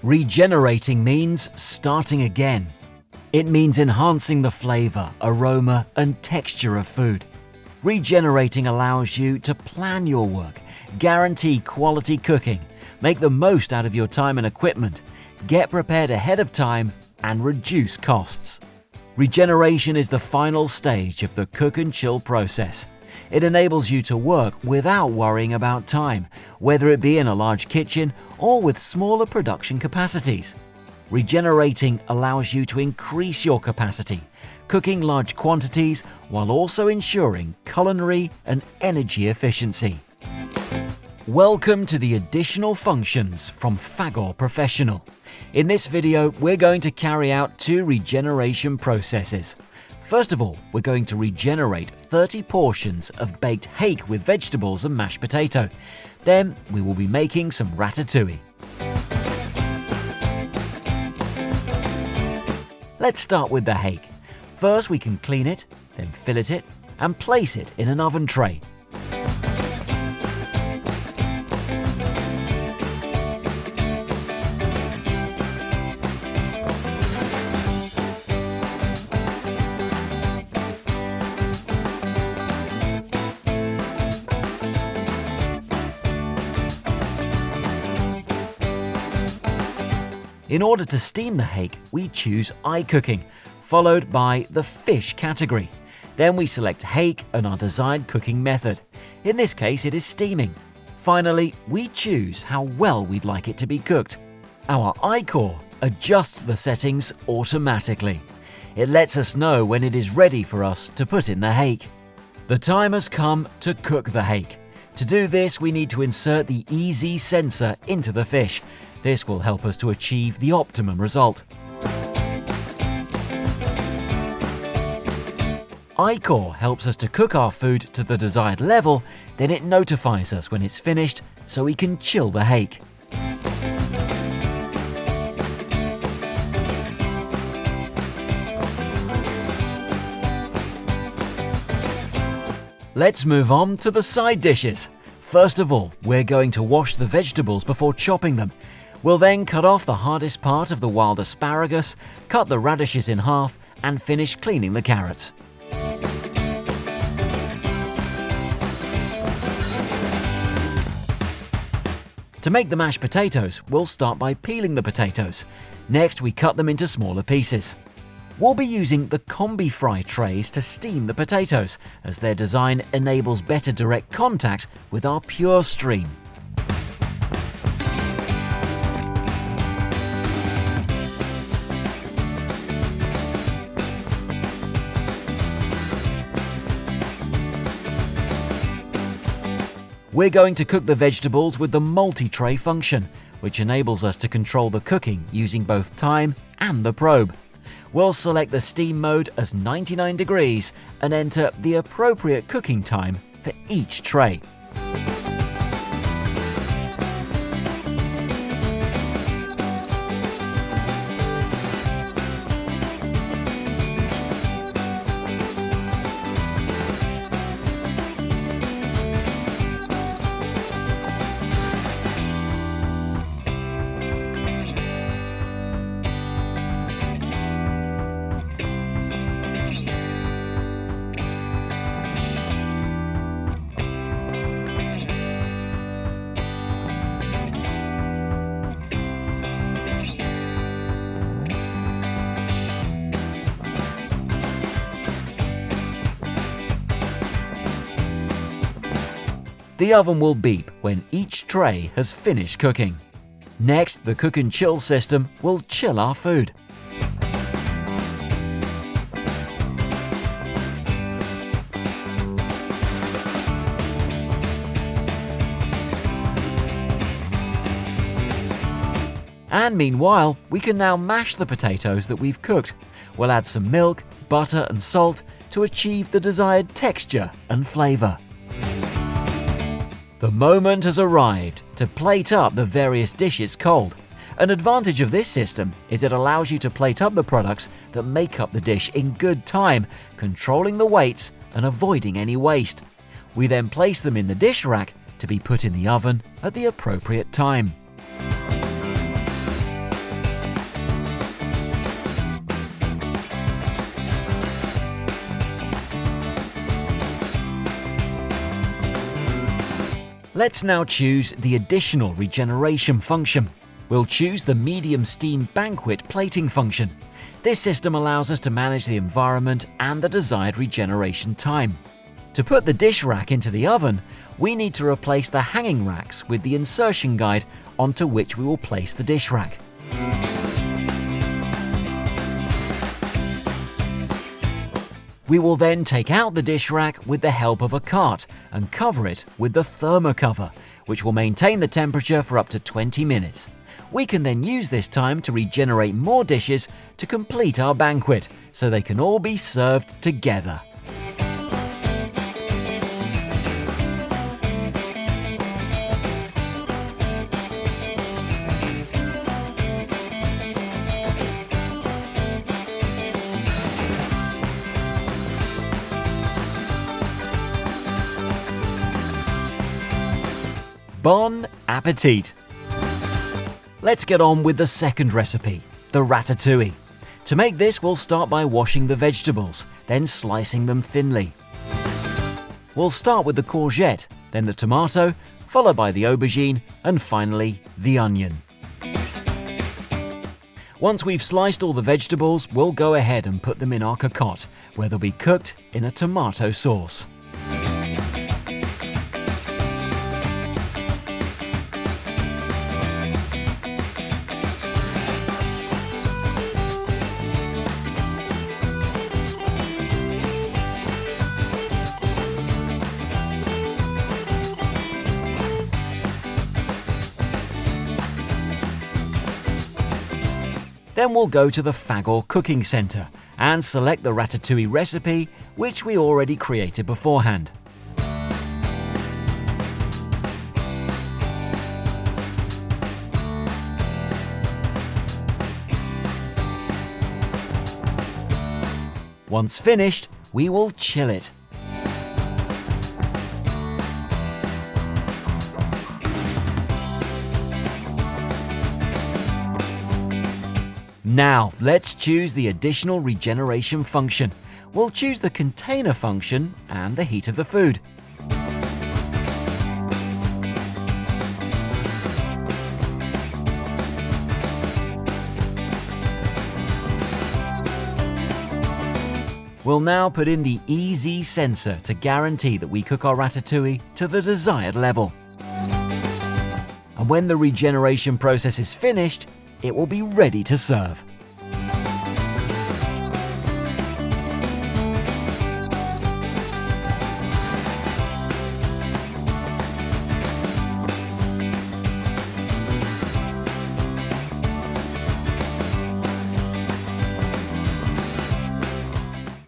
Regenerating means starting again. It means enhancing the flavour, aroma and texture of food. Regenerating allows you to plan your work, guarantee quality cooking, make the most out of your time and equipment, get prepared ahead of time and reduce costs. Regeneration is the final stage of the cook and chill process. It enables you to work without worrying about time, whether it be in a large kitchen or with smaller production capacities. Regenerating allows you to increase your capacity, cooking large quantities while also ensuring culinary and energy efficiency. Welcome to the additional functions from Fagor Professional. In this video, we're going to carry out two regeneration processes. First of all, we're going to regenerate 30 portions of baked hake with vegetables and mashed potato. Then we will be making some ratatouille. Let's start with the hake. First we can clean it, then fillet it and place it in an oven tray. In order to steam the hake, we choose iCooking, followed by the fish category. Then we select hake and our desired cooking method. In this case, it is steaming. Finally, we choose how well we'd like it to be cooked. Our iKORE adjusts the settings automatically. It lets us know when it is ready for us to put in the hake. The time has come to cook the hake. To do this, we need to insert the EZ sensor into the fish. This will help us to achieve the optimum result. iKORE helps us to cook our food to the desired level, then it notifies us when it's finished so we can chill the hake. Let's move on to the side dishes. First of all, we're going to wash the vegetables before chopping them. We'll then cut off the hardest part of the wild asparagus, cut the radishes in half and finish cleaning the carrots. To make the mashed potatoes, we'll start by peeling the potatoes. Next, we cut them into smaller pieces. We'll be using the Combi fry trays to steam the potatoes, as their design enables better direct contact with our pure stream. We're going to cook the vegetables with the multi-tray function, which enables us to control the cooking using both time and the probe. We'll select the steam mode as 99 degrees and enter the appropriate cooking time for each tray. The oven will beep when each tray has finished cooking. Next, the cook and chill system will chill our food. And meanwhile, we can now mash the potatoes that we've cooked. We'll add some milk, butter and salt to achieve the desired texture and flavour. The moment has arrived to plate up the various dishes cold. An advantage of this system is it allows you to plate up the products that make up the dish in good time, controlling the weights and avoiding any waste. We then place them in the dish rack to be put in the oven at the appropriate time. Let's now choose the additional regeneration function. We'll choose the medium steam banquet plating function. This system allows us to manage the environment and the desired regeneration time. To put the dish rack into the oven, we need to replace the hanging racks with the insertion guide onto which we will place the dish rack. We will then take out the dish rack with the help of a cart and cover it with the thermocover, which will maintain the temperature for up to 20 minutes. We can then use this time to regenerate more dishes to complete our banquet, so they can all be served together. Bon appetit! Let's get on with the second recipe, the ratatouille. To make this, we'll start by washing the vegetables, then slicing them thinly. We'll start with the courgette, then the tomato, followed by the aubergine, and finally the onion. Once we've sliced all the vegetables, we'll go ahead and put them in our cocotte, where they'll be cooked in a tomato sauce. Then we'll go to the Fagor cooking center and select the ratatouille recipe, which we already created beforehand. Once finished, we will chill it. Now, let's choose the additional regeneration function. We'll choose the container function and the heat of the food. We'll now put in the EZ sensor to guarantee that we cook our ratatouille to the desired level. And when the regeneration process is finished, it will be ready to serve.